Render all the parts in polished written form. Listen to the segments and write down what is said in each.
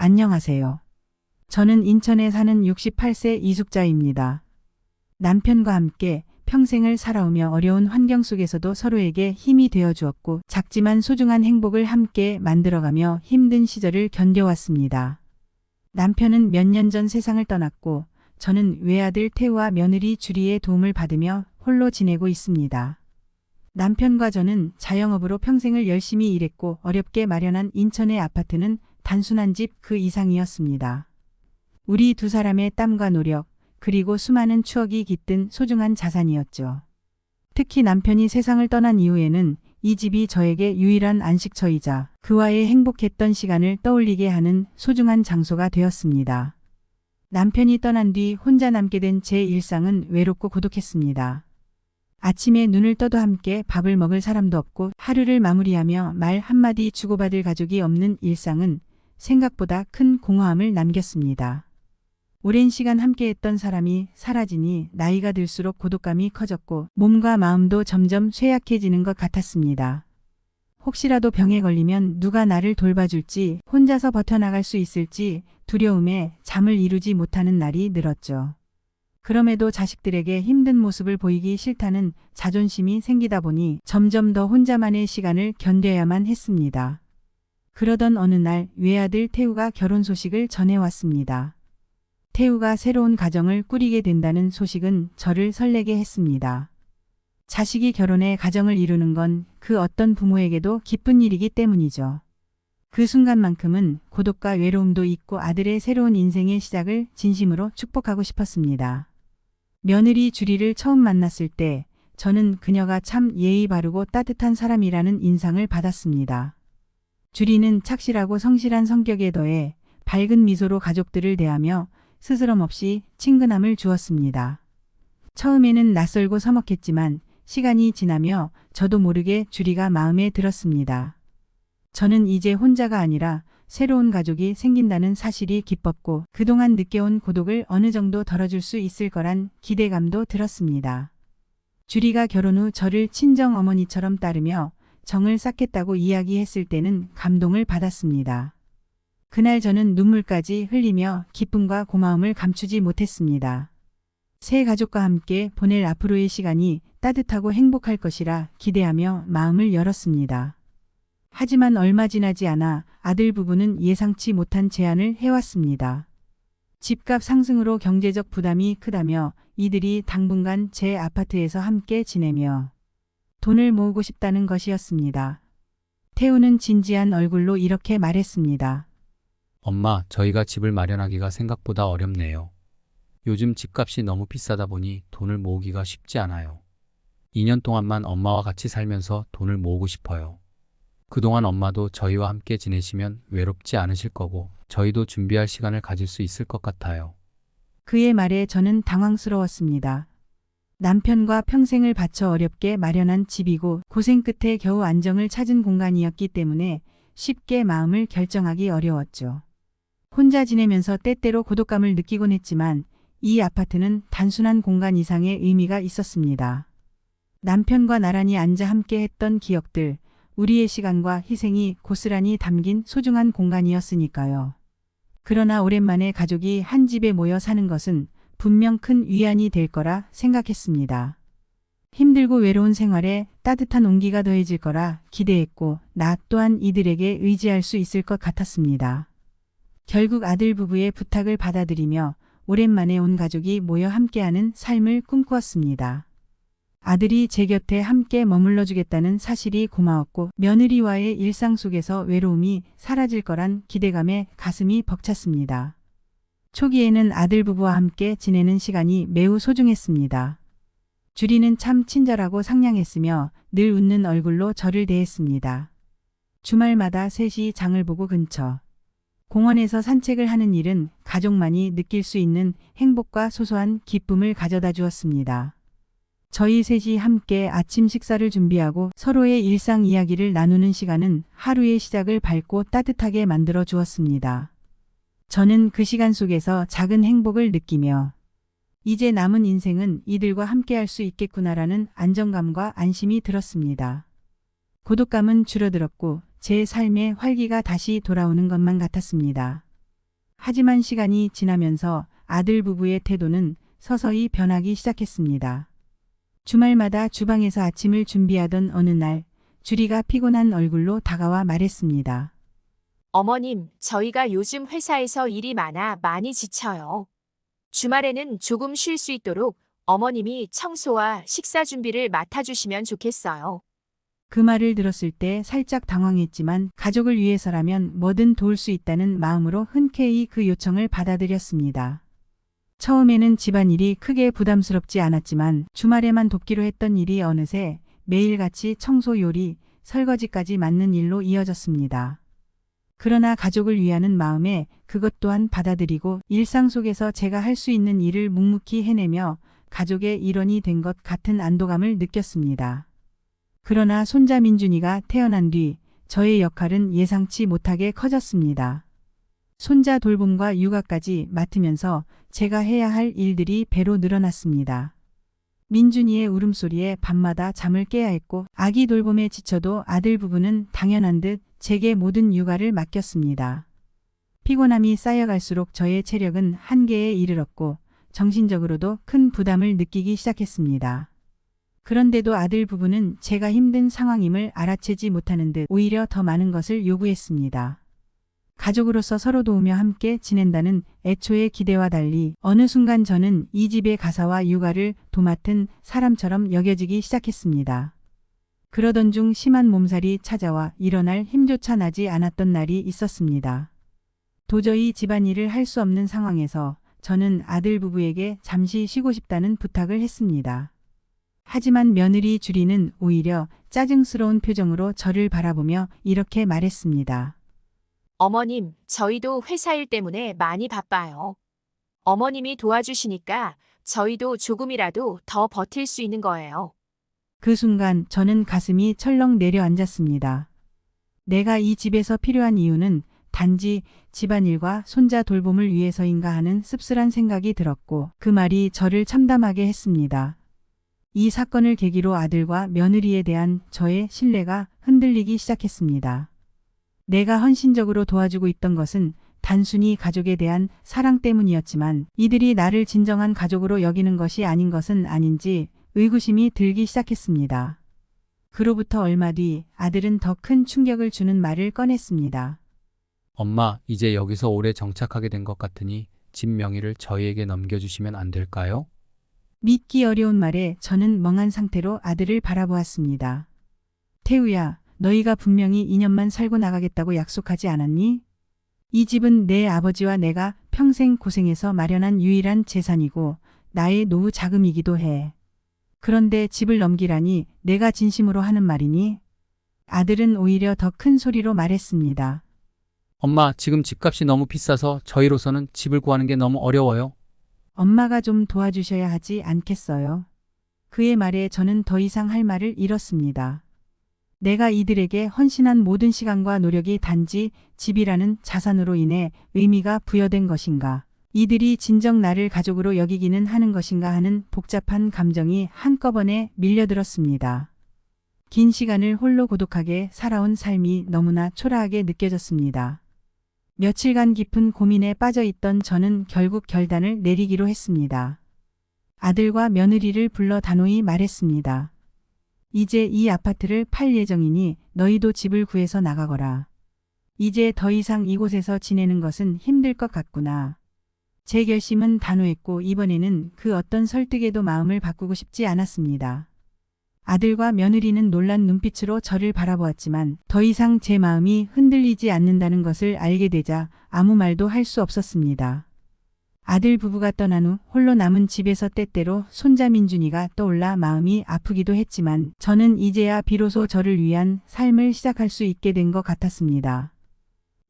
안녕하세요. 저는 인천에 사는 68세 이숙자입니다. 남편과 함께 평생을 살아오며 어려운 환경 속에서도 서로에게 힘이 되어 주었고 작지만 소중한 행복을 함께 만들어가며 힘든 시절을 견뎌왔습니다. 남편은 몇 년 전 세상을 떠났고 저는 외아들 태우와 며느리 주리의 도움을 받으며 홀로 지내고 있습니다. 남편과 저는 자영업으로 평생을 열심히 일했고 어렵게 마련한 인천의 아파트는 단순한 집 그 이상이었습니다. 우리 두 사람의 땀과 노력, 그리고 수많은 추억이 깃든 소중한 자산이었죠. 특히 남편이 세상을 떠난 이후에는 이 집이 저에게 유일한 안식처이자 그와의 행복했던 시간을 떠올리게 하는 소중한 장소가 되었습니다. 남편이 떠난 뒤 혼자 남게 된 제 일상은 외롭고 고독했습니다. 아침에 눈을 떠도 함께 밥을 먹을 사람도 없고 하루를 마무리하며 말 한마디 주고받을 가족이 없는 일상은 생각보다 큰 공허함을 남겼습니다. 오랜 시간 함께했던 사람이 사라지니 나이가 들수록 고독감이 커졌고 몸과 마음도 점점 쇠약해지는 것 같았습니다. 혹시라도 병에 걸리면 누가 나를 돌봐줄지, 혼자서 버텨나갈 수 있을지 두려움에 잠을 이루지 못하는 날이 늘었죠. 그럼에도 자식들에게 힘든 모습을 보이기 싫다는 자존심이 생기다 보니 점점 더 혼자만의 시간을 견뎌야만 했습니다. 그러던 어느 날 외아들 태우가 결혼 소식을 전해왔습니다. 태우가 새로운 가정을 꾸리게 된다는 소식은 저를 설레게 했습니다. 자식이 결혼해 가정을 이루는 건 그 어떤 부모에게도 기쁜 일이기 때문이죠. 그 순간만큼은 고독과 외로움도 잊고 아들의 새로운 인생의 시작을 진심으로 축복하고 싶었습니다. 며느리 주리를 처음 만났을 때 저는 그녀가 참 예의 바르고 따뜻한 사람이라는 인상을 받았습니다. 주리는 착실하고 성실한 성격에 더해 밝은 미소로 가족들을 대하며 스스럼 없이 친근함을 주었습니다. 처음에는 낯설고 서먹했지만 시간이 지나며 저도 모르게 주리가 마음에 들었습니다. 저는 이제 혼자가 아니라 새로운 가족이 생긴다는 사실이 기뻤고 그동안 느껴온 고독을 어느 정도 덜어줄 수 있을 거란 기대감도 들었습니다. 주리가 결혼 후 저를 친정 어머니처럼 따르며 정을 쌓겠다고 이야기했을 때는 감동을 받았습니다. 그날 저는 눈물까지 흘리며 기쁨과 고마움을 감추지 못했습니다. 새 가족과 함께 보낼 앞으로의 시간이 따뜻하고 행복할 것이라 기대하며 마음을 열었습니다. 하지만 얼마 지나지 않아 아들 부부는 예상치 못한 제안을 해왔습니다. 집값 상승으로 경제적 부담이 크다며 이들이 당분간 제 아파트에서 함께 지내며 돈을 모으고 싶다는 것이었습니다. 태우는 진지한 얼굴로 이렇게 말했습니다. 엄마, 저희가 집을 마련하기가 생각보다 어렵네요. 요즘 집값이 너무 비싸다 보니 돈을 모으기가 쉽지 않아요. 2년 동안만 엄마와 같이 살면서 돈을 모으고 싶어요. 그동안 엄마도 저희와 함께 지내시면 외롭지 않으실 거고 저희도 준비할 시간을 가질 수 있을 것 같아요. 그의 말에 저는 당황스러웠습니다. 남편과 평생을 바쳐 어렵게 마련한 집이고 고생 끝에 겨우 안정을 찾은 공간이었기 때문에 쉽게 마음을 결정하기 어려웠죠. 혼자 지내면서 때때로 고독감을 느끼곤 했지만 이 아파트는 단순한 공간 이상의 의미가 있었습니다. 남편과 나란히 앉아 함께 했던 기억들, 우리의 시간과 희생이 고스란히 담긴 소중한 공간이었으니까요. 그러나 오랜만에 가족이 한 집에 모여 사는 것은 분명 큰 위안이 될 거라 생각했습니다. 힘들고 외로운 생활에 따뜻한 온기가 더해질 거라 기대했고 나 또한 이들에게 의지할 수 있을 것 같았습니다. 결국 아들 부부의 부탁을 받아들이며 오랜만에 온 가족이 모여 함께하는 삶을 꿈꾸었습니다. 아들이 제 곁에 함께 머물러 주겠다는 사실이 고마웠고 며느리와의 일상 속에서 외로움이 사라질 거란 기대감에 가슴이 벅찼습니다. 초기에는 아들 부부와 함께 지내는 시간이 매우 소중했습니다. 주리는 참 친절하고 상냥했으며 늘 웃는 얼굴로 저를 대했습니다. 주말마다 셋이 장을 보고 근처 공원에서 산책을 하는 일은 가족만이 느낄 수 있는 행복과 소소한 기쁨을 가져다 주었습니다. 저희 셋이 함께 아침 식사를 준비하고 서로의 일상 이야기를 나누는 시간은 하루의 시작을 밝고 따뜻하게 만들어 주었습니다. 저는 그 시간 속에서 작은 행복을 느끼며 이제 남은 인생은 이들과 함께할 수 있겠구나라는 안정감과 안심이 들었습니다. 고독감은 줄어들었고 제 삶의 활기가 다시 돌아오는 것만 같았습니다. 하지만 시간이 지나면서 아들 부부의 태도는 서서히 변하기 시작했습니다. 주말마다 주방에서 아침을 준비하던 어느 날, 주리가 피곤한 얼굴로 다가와 말했습니다. 어머님, 저희가 요즘 회사에서 일이 많아 많이 지쳐요. 주말에는 조금 쉴 수 있도록 어머님이 청소와 식사 준비를 맡아주시면 좋겠어요. 그 말을 들었을 때 살짝 당황했지만 가족을 위해서라면 뭐든 도울 수 있다는 마음으로 흔쾌히 그 요청을 받아들였습니다. 처음에는 집안일이 크게 부담스럽지 않았지만 주말에만 돕기로 했던 일이 어느새 매일같이 청소, 요리, 설거지까지 맡는 일로 이어졌습니다. 그러나 가족을 위하는 마음에 그것 또한 받아들이고 일상 속에서 제가 할 수 있는 일을 묵묵히 해내며 가족의 일원이 된 것 같은 안도감을 느꼈습니다. 그러나 손자 민준이가 태어난 뒤 저의 역할은 예상치 못하게 커졌습니다. 손자 돌봄과 육아까지 맡으면서 제가 해야 할 일들이 배로 늘어났습니다. 민준이의 울음소리에 밤마다 잠을 깨야 했고 아기 돌봄에 지쳐도 아들 부부는 당연한 듯 제게 모든 육아를 맡겼습니다. 피곤함이 쌓여갈수록 저의 체력은 한계에 이르렀고 정신적으로도 큰 부담을 느끼기 시작했습니다. 그런데도 아들 부부는 제가 힘든 상황임을 알아채지 못하는 듯 오히려 더 많은 것을 요구했습니다. 가족으로서 서로 도우며 함께 지낸다는 애초의 기대와 달리 어느 순간 저는 이 집의 가사와 육아를 도맡은 사람처럼 여겨지기 시작했습니다. 그러던 중 심한 몸살이 찾아와 일어날 힘조차 나지 않았던 날이 있었습니다. 도저히 집안일을 할 수 없는 상황에서 저는 아들 부부에게 잠시 쉬고 싶다는 부탁을 했습니다. 하지만 며느리 주리는 오히려 짜증스러운 표정으로 저를 바라보며 이렇게 말했습니다. 어머님, 저희도 회사 일 때문에 많이 바빠요. 어머님이 도와주시니까 저희도 조금이라도 더 버틸 수 있는 거예요. 그 순간 저는 가슴이 철렁 내려앉았습니다. 내가 이 집에서 필요한 이유는 단지 집안일과 손자 돌봄을 위해서인가 하는 씁쓸한 생각이 들었고 그 말이 저를 참담하게 했습니다. 이 사건을 계기로 아들과 며느리에 대한 저의 신뢰가 흔들리기 시작했습니다. 내가 헌신적으로 도와주고 있던 것은 단순히 가족에 대한 사랑 때문이었지만 이들이 나를 진정한 가족으로 여기는 것이 아닌 것은 아닌지 의구심이 들기 시작했습니다. 그로부터 얼마 뒤 아들은 더 큰 충격을 주는 말을 꺼냈습니다. 엄마, 이제 여기서 오래 정착하게 된 것 같으니 집 명의를 저희에게 넘겨주시면 안 될까요? 믿기 어려운 말에 저는 멍한 상태로 아들을 바라보았습니다. 태우야, 너희가 분명히 2년만 살고 나가겠다고 약속하지 않았니? 이 집은 내 아버지와 내가 평생 고생해서 마련한 유일한 재산이고 나의 노후 자금이기도 해. 그런데 집을 넘기라니 내가 진심으로 하는 말이니? 아들은 오히려 더 큰 소리로 말했습니다. 엄마, 지금 집값이 너무 비싸서 저희로서는 집을 구하는 게 너무 어려워요. 엄마가 좀 도와주셔야 하지 않겠어요? 그의 말에 저는 더 이상 할 말을 잃었습니다. 내가 이들에게 헌신한 모든 시간과 노력이 단지 집이라는 자산으로 인해 의미가 부여된 것인가? 이들이 진정 나를 가족으로 여기기는 하는 것인가 하는 복잡한 감정이 한꺼번에 밀려들었습니다. 긴 시간을 홀로 고독하게 살아온 삶이 너무나 초라하게 느껴졌습니다. 며칠간 깊은 고민에 빠져 있던 저는 결국 결단을 내리기로 했습니다. 아들과 며느리를 불러 단호히 말했습니다. 이제 이 아파트를 팔 예정이니 너희도 집을 구해서 나가거라. 이제 더 이상 이곳에서 지내는 것은 힘들 것 같구나. 제 결심은 단호했고 이번에는 그 어떤 설득에도 마음을 바꾸고 싶지 않았습니다. 아들과 며느리는 놀란 눈빛으로 저를 바라보았지만 더 이상 제 마음이 흔들리지 않는다는 것을 알게 되자 아무 말도 할 수 없었습니다. 아들 부부가 떠난 후 홀로 남은 집에서 때때로 손자 민준이가 떠올라 마음이 아프기도 했지만 저는 이제야 비로소 저를 위한 삶을 시작할 수 있게 된 것 같았습니다.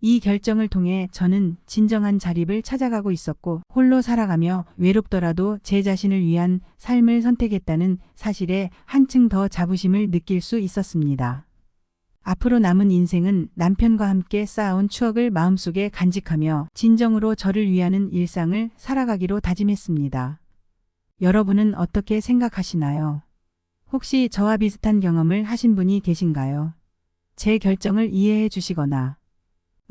이 결정을 통해 저는 진정한 자립을 찾아가고 있었고 홀로 살아가며 외롭더라도 제 자신을 위한 삶을 선택했다는 사실에 한층 더 자부심을 느낄 수 있었습니다. 앞으로 남은 인생은 남편과 함께 쌓아온 추억을 마음속에 간직하며 진정으로 저를 위하는 일상을 살아가기로 다짐했습니다. 여러분은 어떻게 생각하시나요? 혹시 저와 비슷한 경험을 하신 분이 계신가요? 제 결정을 이해해 주시거나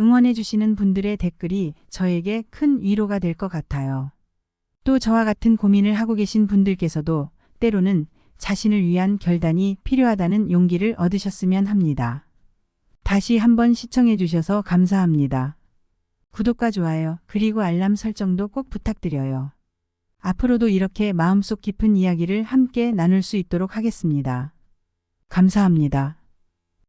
응원해주시는 분들의 댓글이 저에게 큰 위로가 될 것 같아요. 또 저와 같은 고민을 하고 계신 분들께서도 때로는 자신을 위한 결단이 필요하다는 용기를 얻으셨으면 합니다. 다시 한번 시청해 주셔서 감사합니다. 구독과 좋아요, 그리고 알람 설정도 꼭 부탁드려요. 앞으로도 이렇게 마음속 깊은 이야기를 함께 나눌 수 있도록 하겠습니다. 감사합니다.